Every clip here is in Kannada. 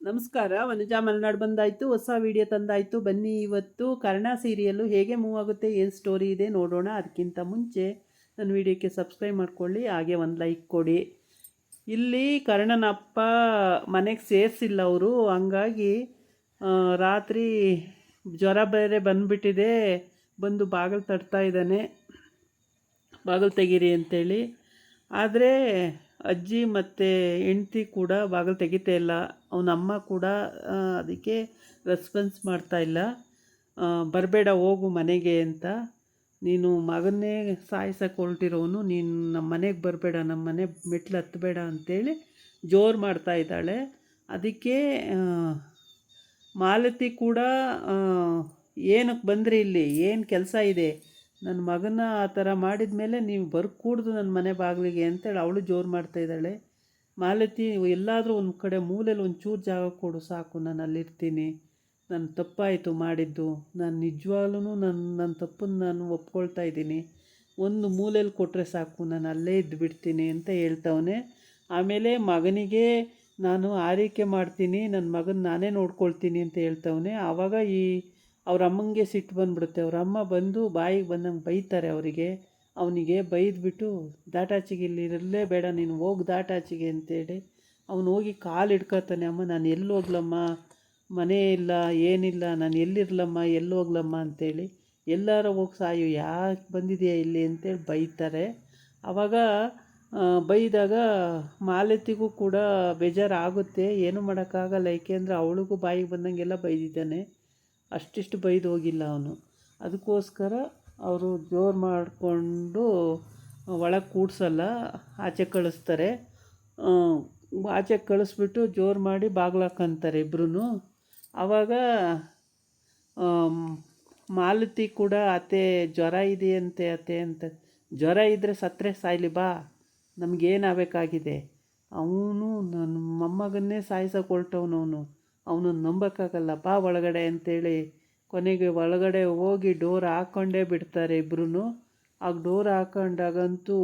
ನಮಸ್ಕಾರ. ವನಜಾ ಮಲೆನಾಡು ಬಂದಾಯಿತು, ಹೊಸ ವಿಡಿಯೋ ತಂದಾಯಿತು. ಬನ್ನಿ, ಇವತ್ತು ಕರ್ಣ ಸೀರಿಯಲ್ಲು ಹೇಗೆ ಮೂವ್ ಆಗುತ್ತೆ, ಏನು ಸ್ಟೋರಿ ಇದೆ ನೋಡೋಣ. ಅದಕ್ಕಿಂತ ಮುಂಚೆ ನನ್ನ ವಿಡಿಯೋಕ್ಕೆ ಸಬ್ಸ್ಕ್ರೈಬ್ ಮಾಡ್ಕೊಳ್ಳಿ, ಹಾಗೆ ಒಂದು ಲೈಕ್ ಕೊಡಿ. ಇಲ್ಲಿ ಕರ್ಣನ ಅಪ್ಪ ಮನೆಗೆ ಸೇರಿಸಿಲ್ಲ ಅವರು, ಹಂಗಾಗಿ ರಾತ್ರಿ ಜ್ವರ ಬೇರೆ ಬಂದುಬಿಟ್ಟಿದೆ. ಬಂದು ಬಾಗಿಲು ತಟ್ತಾ ಇದ್ದಾನೆ, ಬಾಗಿಲು ತೆಗೀರಿ ಅಂತೇಳಿ. ಆದರೆ ಅಜ್ಜಿ ಮತ್ತು ಹೆಂಡ್ತಿ ಕೂಡ ಬಾಗಿಲು ತೆಗಿತಾ ಇಲ್ಲ. ಅವನಮ್ಮ ಕೂಡ ಅದಕ್ಕೆ ರೆಸ್ಪಾನ್ಸ್ ಮಾಡ್ತಾ ಇಲ್ಲ. ಬರಬೇಡ, ಹೋಗು ಮನೆಗೆ ಅಂತ. ನೀನು ಮಗನ್ನೇ ಸಾಯಿಸಕ್ಕೆ ಹೊರಟಿರೋನು, ನೀನು ನಮ್ಮ ಮನೆಗೆ ಬರಬೇಡ, ನಮ್ಮ ಮನೆ ಮೆಟ್ಲು ಹತ್ತಬೇಡ ಅಂತೇಳಿ ಜೋರು ಮಾಡ್ತಾ ಇದ್ದಾಳೆ. ಅದಕ್ಕೆ ಮಾಲತಿ ಕೂಡ ಏನಕ್ಕೆ ಬಂದ್ರಿ, ಇಲ್ಲಿ ಏನು ಕೆಲಸ ಇದೆ, ನನ್ನ ಮಗನ ಆ ಥರ ಮಾಡಿದ ಮೇಲೆ ನೀವು ಬರ್ಕೂಡ್ದು ನನ್ನ ಮನೆ ಬಾಗಿಲಿಗೆ ಅಂತೇಳಿ ಅವಳು ಜೋರು ಮಾಡ್ತಾಯಿದ್ದಾಳೆ. ಮಾಲತಿ, ಎಲ್ಲಾದರೂ ಒಂದು ಕಡೆ ಮೂಲೆಯಲ್ಲಿ ಒಂಚೂರು ಜಾಗ ಕೊಡು ಸಾಕು, ನಾನು ಅಲ್ಲಿರ್ತೀನಿ. ನನ್ನ ತಪ್ಪಾಯಿತು ಮಾಡಿದ್ದು, ನಾನು ನಿಜವಾಗ್ಲೂ ನನ್ನ ತಪ್ಪನ್ನು ನಾನು ಒಪ್ಕೊಳ್ತಾ ಇದ್ದೀನಿ. ಒಂದು ಮೂಲೆಯಲ್ಲಿ ಕೊಟ್ಟರೆ ಸಾಕು, ನಾನು ಅಲ್ಲೇ ಇದ್ದು ಬಿಡ್ತೀನಿ ಅಂತ ಹೇಳ್ತವನೆ. ಆಮೇಲೆ ಮಗನಿಗೆ ನಾನು ಆರೈಕೆ ಮಾಡ್ತೀನಿ, ನನ್ನ ಮಗನ ನಾನೇ ನೋಡ್ಕೊಳ್ತೀನಿ ಅಂತ ಹೇಳ್ತವನೆ. ಆವಾಗ ಅವ್ರ ಅಮ್ಮಂಗೆ ಸಿಟ್ಟು ಬಂದುಬಿಡುತ್ತೆ. ಅವ್ರ ಅಮ್ಮ ಬಂದು ಬಾಯಿಗೆ ಬಂದಂಗೆ ಬೈತಾರೆ ಅವರಿಗೆ. ಅವನಿಗೆ ಬೈದ್ಬಿಟ್ಟು, ದಾಟಾಚಿಗೆ ಇಲ್ಲಿ ಇರಲೇ ಬೇಡ, ನೀನು ಹೋಗಿ ದಾಟಾಚಿಗೆ ಅಂತೇಳಿ ಅವನು ಹೋಗಿ ಕಾಲು ಹಿಡ್ಕೊತಾನೆ. ಅಮ್ಮ, ನಾನು ಎಲ್ಲಿ ಹೋಗ್ಲಮ್ಮ, ಮನೆ ಇಲ್ಲ ಏನಿಲ್ಲ, ನಾನು ಎಲ್ಲಿರ್ಲಮ್ಮ, ಎಲ್ಲಿ ಹೋಗ್ಲಮ್ಮ ಅಂತೇಳಿ. ಎಲ್ಲಾರ ಹೋಗಿ ಸಾಯು, ಯಾಕೆ ಬಂದಿದೆಯಾ ಇಲ್ಲಿ ಅಂತೇಳಿ ಬೈತಾರೆ. ಆವಾಗ ಬೈದಾಗ ಮಾಲತಿಗೂ ಕೂಡ ಬೇಜಾರಾಗುತ್ತೆ. ಏನೂ ಮಾಡೋಕ್ಕಾಗಲ್ಲ, ಏಕೆಂದರೆ ಅವಳಿಗೂ ಬಾಯಿಗೆ ಬಂದಂಗೆಲ್ಲ ಬೈದಿದ್ದಾನೆ. ಅಷ್ಟಿಷ್ಟು ಬೈದು ಹೋಗಿಲ್ಲ ಅವನು. ಅದಕ್ಕೋಸ್ಕರ ಅವರು ಜೋರು ಮಾಡಿಕೊಂಡು ಒಳಗೆ ಕೂಡ್ಸಲ್ಲ, ಆಚೆ ಕಳಿಸ್ತಾರೆ. ಆಚೆ ಕಳಿಸ್ಬಿಟ್ಟು ಜೋರು ಮಾಡಿ ಬಾಗಿಲು ಹಾಕ್ಕಂತಾರೆ ಇಬ್ಬರೂ. ಆವಾಗ ಮಾಲತಿ ಕೂಡ, ಅತ್ತೆ ಜ್ವರ ಇದೆಯಂತೆ ಅತ್ತೆ ಅಂತ. ಜ್ವರ ಇದ್ದರೆ ಸತ್ತರೆ ಸಾಯ್ಲಿ ಬಾ, ನಮಗೇನಾಗಬೇಕಾಗಿದೆ. ಅವನು ನನ್ನ ಮೊಮ್ಮಗನ್ನೇ ಸಾಯಿಸೋಕೆ ಹೊರಟವನು, ಅವನನ್ನು ನಂಬೋಕ್ಕಾಗಲ್ಲ, ಬಾ ಒಳಗಡೆ ಅಂತೇಳಿ ಕೊನೆಗೆ ಒಳಗಡೆ ಹೋಗಿ ಡೋರ್ ಹಾಕ್ಕೊಂಡೇ ಬಿಡ್ತಾರೆ ಇಬ್ಬರೂ. ಆಗ ಡೋರ್ ಹಾಕ್ಕೊಂಡಾಗಂತೂ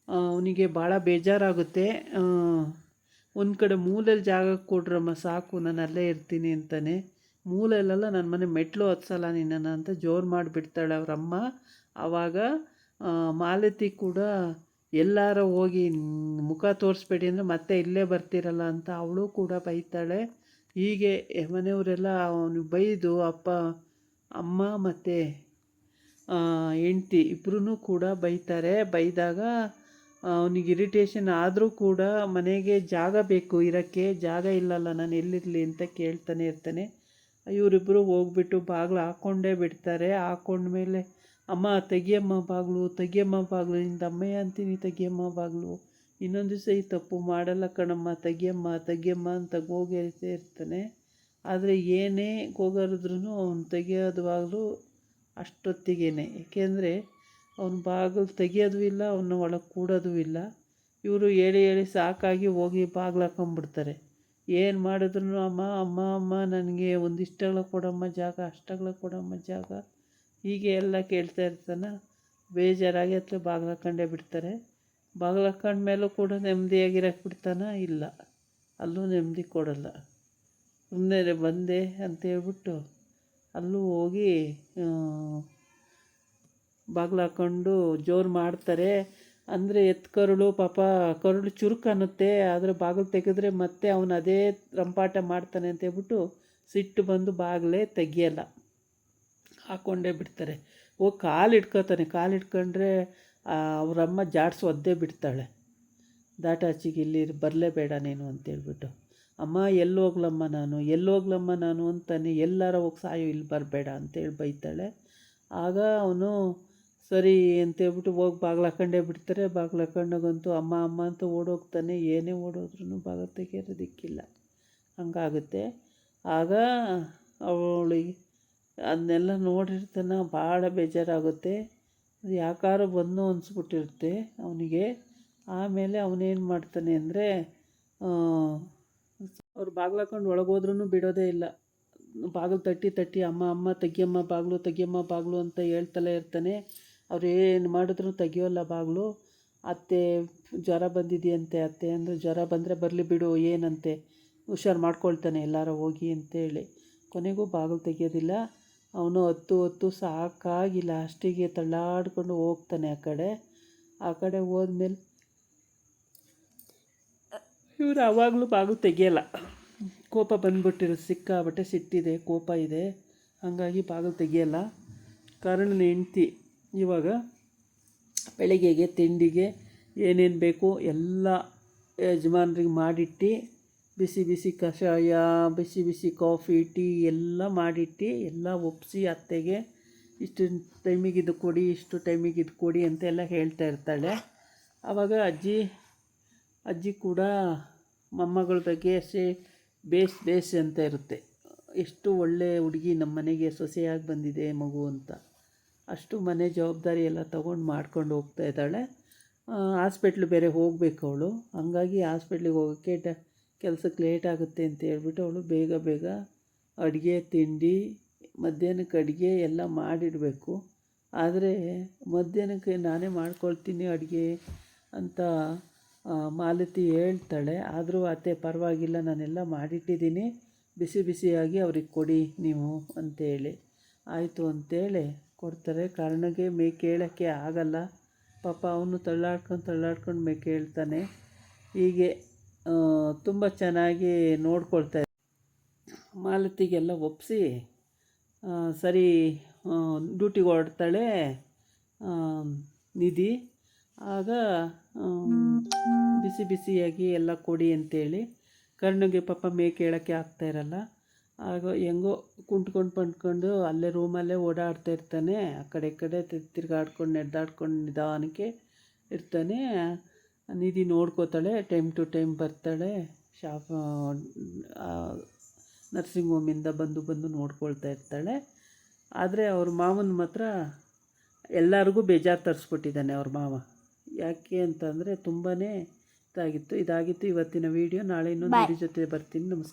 ಅವನಿಗೆ ಭಾಳ ಬೇಜಾರಾಗುತ್ತೆ. ಒಂದು ಕಡೆ ಮೂಲೆಯಲ್ಲಿ ಜಾಗ ಕೊಡ್ರಮ್ಮ ಸಾಕು, ನಾನು ಅಲ್ಲೇ ಇರ್ತೀನಿ ಅಂತಾನೆ. ಮೂಲೆಯಲ್ಲೆಲ್ಲ ನನ್ನ ಮನೆ ಮೆಟ್ಲು ಹತ್ಸಲ್ಲ ನಿನ್ನನ್ನು ಅಂತ ಜೋರು ಮಾಡಿಬಿಡ್ತಾಳೆ ಅವರಮ್ಮ. ಆವಾಗ ಮಾಲತಿ ಕೂಡ, ಎಲ್ಲಾರ ಹೋಗಿ ಮುಖ ತೋರಿಸ್ಬೇಡಿ ಅಂದರೆ ಮತ್ತೆ ಇಲ್ಲೇ ಬರ್ತಿರಲ್ಲ ಅಂತ ಅವಳು ಕೂಡ ಬೈತಾಳೆ. ಹೀಗೆ ಮನೆಯವರೆಲ್ಲ ಅವನು ಬೈದು, ಅಮ್ಮ ಮತ್ತು ಹೆಂಡ್ತಿ ಇಬ್ಬರೂ ಕೂಡ ಬೈತಾರೆ. ಬೈದಾಗ ಅವನಿಗೆ ಇರಿಟೇಷನ್ ಆದರೂ ಕೂಡ ಮನೆಗೆ ಜಾಗ ಬೇಕು ಇರೋಕ್ಕೆ, ಜಾಗ ಇಲ್ಲಲ್ಲ, ನಾನು ಎಲ್ಲಿರಲಿ ಅಂತ ಕೇಳ್ತಾನೆ ಇರ್ತಾನೆ. ಇವರಿಬ್ಬರು ಹೋಗ್ಬಿಟ್ಟು ಬಾಗಿಲು ಹಾಕ್ಕೊಂಡೇ ಬಿಡ್ತಾರೆ. ಹಾಕ್ಕೊಂಡ್ಮೇಲೆ, ಅಮ್ಮ ತೆಗಿಯಮ್ಮ ಬಾಗಿಲು, ತೆಗಿಯಮ್ಮ ಬಾಗಿಲು, ನಿಂದ ಅಮ್ಮಯ್ಯ ಅಂತೀನಿ, ತೆಗಿಯಮ್ಮ ಬಾಗಿಲು, ಇನ್ನೊಂದು ದಿವಸ ಈ ತಪ್ಪು ಮಾಡಲ್ಲ ಕಣಮ್ಮ, ತೆಗಿಯಮ್ಮ ತೆಗಿಯಮ್ಮ ಅಂತ ಗೋಗರಿತಾ ಇರ್ತಾನೆ. ಆದರೆ ಏನೇ ಗೋಗರಿದ್ರೂ ಅವನು ತೆಗಿಯೋದು ಬಾಗಿಲು ಅಷ್ಟೊತ್ತಿಗೇನೆ, ಏಕೆಂದರೆ ಅವನು ಬಾಗಿಲು ತೆಗಿಯೋದು ಇಲ್ಲ, ಅವನ್ನ ಒಳಗೆ ಕೂಡೋದು ಇಲ್ಲ. ಇವರು ಹೇಳಿ ಹೇಳಿ ಸಾಕಾಗಿ ಹೋಗಿ ಬಾಗಿಲು ಹಾಕ್ಕೊಂಬಿಡ್ತಾರೆ. ಏನು ಮಾಡಿದ್ರು, ಅಮ್ಮ ಅಮ್ಮ ಅಮ್ಮ ನನಗೆ ಒಂದಿಷ್ಟಗಳ ಕೊಡಮ್ಮ ಜಾಗ, ಅಷ್ಟಗಳ ಕೊಡಮ್ಮ ಜಾಗ, ಹೀಗೆ ಎಲ್ಲ ಕೇಳ್ತಾ ಇರ್ತಾನೆ. ಬೇಜಾರಾಗಿ ಹತ್ರ ಬಾಗಿಲು ಹಾಕ್ಕೊಂಡೇ ಬಿಡ್ತಾರೆ. ಬಾಗಿಲು ಹಾಕ್ಕೊಂಡ್ಮೇಲೂ ಕೂಡ ನೆಮ್ಮದಿಯಾಗಿರೋಕ್ಕೆ ಬಿಡ್ತಾನೆ ಇಲ್ಲ, ಅಲ್ಲೂ ನೆಮ್ಮದಿ ಕೊಡಲ್ಲ. ಸುಮ್ಮನೆ ಬಂದೆ ಅಂತೇಳ್ಬಿಟ್ಟು ಅಲ್ಲೂ ಹೋಗಿ ಬಾಗಿಲು ಹಾಕ್ಕೊಂಡು ಜೋರು ಮಾಡ್ತಾರೆ. ಅಂದರೆ ಕರುಳು ಪಾಪ, ಕರುಳು ಚುರುಕು ಅನ್ನುತ್ತೆ, ಆದರೆ ಬಾಗಿಲು ತೆಗೆದ್ರೆ ಮತ್ತೆ ಅವನು ಅದೇ ರಂಪಾಟ ಮಾಡ್ತಾನೆ ಅಂತೇಳ್ಬಿಟ್ಟು ಸಿಟ್ಟು ಬಂದು ಬಾಗಿಲೇ ತೆಗಿಯಲ್ಲ, ಹಾಕ್ಕೊಂಡೇ ಬಿಡ್ತಾರೆ. ಹೋಗಿ ಕಾಲು ಇಟ್ಕೊತಾನೆ. ಕಾಲು ಇಟ್ಕೊಂಡ್ರೆ ಅವರಮ್ಮ ಜಾಡ್ಸಿ ಒದ್ದೇ ಬಿಡ್ತಾಳೆ, ದಾಟಾಚಿಗೆ ಇಲ್ಲಿ ಬರಲೇಬೇಡ ನೀನು ಅಂತೇಳ್ಬಿಟ್ಟು. ಅಮ್ಮ ಎಲ್ಲೋಗ್ಲಮ್ಮ ನಾನು, ಎಲ್ಲೋಗ್ಲಮ್ಮ ನಾನು ಅಂತಾನೆ. ಎಲ್ಲಾರ ಹೋಗಿ ಸಾಯು, ಇಲ್ಲಿ ಬರಬೇಡ ಅಂತೇಳಿ ಬೈತಾಳೆ. ಆಗ ಅವನು ಸರಿ ಅಂತೇಳ್ಬಿಟ್ಟು ಹೋಗಿ ಬಾಗಿಲು ಹಾಕ್ಕೊಂಡೇ ಬಿಡ್ತಾರೆ. ಬಾಗಿಲು ಹಾಕ್ಕೊಂಡಾಗಂತೂ ಅಮ್ಮ ಅಮ್ಮ ಅಂತ ಓಡೋಗ್ತಾನೆ. ಏನೇ ಓಡೋದ್ರೂ ಬಾಗಿಲು ತೆಗೆಯೋದಕ್ಕಿಲ್ಲ, ಹಂಗಾಗುತ್ತೆ. ಆಗ ಅವಳಿಗೆ ಅದನ್ನೆಲ್ಲ ನೋಡಿರ್ತಾನೆ, ಭಾಳ ಬೇಜಾರಾಗುತ್ತೆ. ಅದು ಯಾಕಾರು ಬಂದು ಅನಿಸ್ಬಿಟ್ಟಿರುತ್ತೆ ಅವನಿಗೆ. ಆಮೇಲೆ ಅವನೇನು ಮಾಡ್ತಾನೆ ಅಂದರೆ, ಅವ್ರು ಬಾಗಿಲು ಹಾಕ್ಕೊಂಡು ಒಳಗೋದ್ರೂ ಬಿಡೋದೇ ಇಲ್ಲ. ಬಾಗಿಲು ತಟ್ಟಿ ಅಮ್ಮ ಅಮ್ಮ ತೆಗಿಯಮ್ಮ ಬಾಗಿಲು, ತೆಗಿಯಮ್ಮ ಬಾಗಿಲು ಅಂತ ಹೇಳ್ತಲೇ ಇರ್ತಾನೆ. ಅವ್ರು ಏನು ಮಾಡಿದ್ರು ತೆಗಿಯೋಲ್ಲ ಬಾಗಿಲು. ಅತ್ತೆ ಜ್ವರ ಬಂದಿದೆಯಂತೆ, ಅತ್ತೆ ಅಂದರೆ ಜ್ವರ ಬಂದರೆ ಬರಲಿ ಬಿಡು, ಏನಂತೆ, ಹುಷಾರು ಮಾಡ್ಕೊಳ್ತಾನೆ ಎಲ್ಲಾರ ಹೋಗಿ ಅಂತೇಳಿ. ಕೊನೆಗೂ ಬಾಗಿಲು ತೆಗಿಯೋದಿಲ್ಲ. ಅವನು ಹೊತ್ತು ಸಾಕಾಗಿ ಲಾಸ್ಟಿಗೆ ತಳ್ಳಾಡ್ಕೊಂಡು ಹೋಗ್ತಾನೆ ಆ ಕಡೆ ಹೋದ್ಮೇಲೆ ಇವರು ಆವಾಗಲೂ ಬಾಗಿಲು ತೆಗಿಯಲ್ಲ. ಕೋಪ ಬಂದುಬಿಟ್ಟಿರೋ ಸಿಕ್ಕಾಬಟ್ಟೆ ಸಿಟ್ಟಿದೆ, ಕೋಪ ಇದೆ, ಹಾಗಾಗಿ ಬಾಗಿಲು ತೆಗಿಯಲ್ಲ. ಕಾರಣನ ಹೆಂಡ್ತಿ ಇವಾಗ ಬೆಳಗ್ಗೆಗೆ ತಿಂಡಿಗೆ ಏನೇನು ಬೇಕು ಎಲ್ಲ ಯಜಮಾನ್ರಿಗೆ ಮಾಡಿಟ್ಟು, ಬಿಸಿ ಬಿಸಿ ಕಷಾಯ, ಬಿಸಿ ಬಿಸಿ ಕಾಫಿ, ಟೀ ಎಲ್ಲ ಮಾಡಿಟ್ಟು ಎಲ್ಲ ಒಪ್ಪಿಸಿ ಅತ್ತೆಗೆ ಇಷ್ಟು ಟೈಮಿಗೆ ಇದು ಕೊಡಿ, ಇಷ್ಟು ಟೈಮಿಗೆ ಇದು ಕೊಡಿ ಅಂತೆಲ್ಲ ಹೇಳ್ತಾ ಇರ್ತಾಳೆ. ಆವಾಗ ಅಜ್ಜಿ ಕೂಡ ಮೊಮ್ಮಗಳ ಬಗ್ಗೆ ಬೇಸ್ ಅಂತ ಇರುತ್ತೆ. ಎಷ್ಟು ಒಳ್ಳೆ ಹುಡುಗಿ, ನಮ್ಮ ಮನೆಗೆ ಸೊಸೆಯಾಗಿ ಬಂದಿದೆ ಮಗು ಅಂತ. ಅಷ್ಟು ಮನೆ ಜವಾಬ್ದಾರಿ ಎಲ್ಲ ತೊಗೊಂಡು ಮಾಡ್ಕೊಂಡು ಹೋಗ್ತಾ ಇದ್ದಾಳೆ. ಹಾಸ್ಪಿಟ್ಲು ಬೇರೆ ಹೋಗಬೇಕು ಅವಳು. ಹಂಗಾಗಿ ಹಾಸ್ಪಿಟ್ಲಿಗೆ ಹೋಗೋಕ್ಕೆ ಕೆಲಸಕ್ಕೆ ಲೇಟ್ ಆಗುತ್ತೆ ಅಂತ ಹೇಳ್ಬಿಟ್ಟು ಅವಳು ಬೇಗ ಅಡುಗೆ ತಿಂಡಿ ಮಧ್ಯಾಹ್ನಕ್ಕೆ ಅಡುಗೆ ಎಲ್ಲ ಮಾಡಿಡಬೇಕು. ಆದರೆ ಮಧ್ಯಾಹ್ನಕ್ಕೆ ನಾನೇ ಮಾಡ್ಕೊಳ್ತೀನಿ ಅಡುಗೆ ಅಂತ ಮಾಲತಿ ಹೇಳ್ತಾಳೆ. ಆದರೂ ಅತ್ತೆ ಪರವಾಗಿಲ್ಲ, ನಾನೆಲ್ಲ ಮಾಡಿಟ್ಟಿದ್ದೀನಿ, ಬಿಸಿಯಾಗಿ ಅವ್ರಿಗೆ ಕೊಡಿ ನೀವು ಅಂತೇಳಿ. ಆಯಿತು ಅಂತೇಳಿ ಕೊಡ್ತಾರೆ. ಕಾರಣಕ್ಕೆ ಕೇಳೋಕ್ಕೆ ಆಗಲ್ಲ, ಪಾಪ ಅವನು ತಳ್ಳಾಡ್ಕೊಂಡು ಕೇಳ್ತಾನೆ. ಹೀಗೆ ತುಂಬ ಚೆನ್ನಾಗಿ ನೋಡ್ಕೊಳ್ತಾರೆ. ಮಾಲತಿಗೆಲ್ಲ ಒಪ್ಪಿಸಿ ಸರಿ ಡ್ಯೂಟಿಗೆ ಹೊರಡ್ತಾಳೆ ನಿಧಿ. ಆಗ ಬಿಸಿಯಾಗಿ ಎಲ್ಲ ಕೊಡಿ ಅಂತೇಳಿ ಕರ್ಣಗೆ ಪಾಪ ಕೇಳೋಕ್ಕೆ ಆಗ್ತಾಯಿರಲ್ಲ. ಆಗ ಹೆಂಗೋ ಕುಂಟ್ಕೊಂಡು ಅಲ್ಲೇ ರೂಮಲ್ಲೇ ಓಡಾಡ್ತಾ ಇರ್ತಾನೆ. ಆ ಕಡೆ ಈ ಕಡೆ ತಿರ್ಗಾಡ್ಕೊಂಡು ನಡೆದಾಡ್ಕೊಂಡು ನಿಧಾನಕ್ಕೆ ಇರ್ತಾನೆ. ನಿಧಿ ನೋಡ್ಕೋತಾಳೆ, ಟೈಮ್ ಟು ಟೈಮ್ ಬರ್ತಾಳೆ. ನರ್ಸಿಂಗ್ ಹೋಮಿಂದ ಬಂದು ನೋಡ್ಕೊಳ್ತಾ ಇರ್ತಾಳೆ. ಆದರೆ ಅವ್ರ ಮಾವನ ಮಾತ್ರ ಎಲ್ಲರಿಗೂ ಬೇಜಾರು ತರಿಸ್ಬಿಟ್ಟಿದ್ದಾನೆ ಅವ್ರ ಮಾವ. ಯಾಕೆ ಅಂತಂದರೆ ತುಂಬಾ ಇದಾಗಿತ್ತು ಇವತ್ತಿನ ವೀಡಿಯೋ. ನಾಳೆ ಇನ್ನೊಂದು ವಿಡಿಯೋ ಜೊತೆ ಬರ್ತೀನಿ. ನಮಸ್ಕಾರ.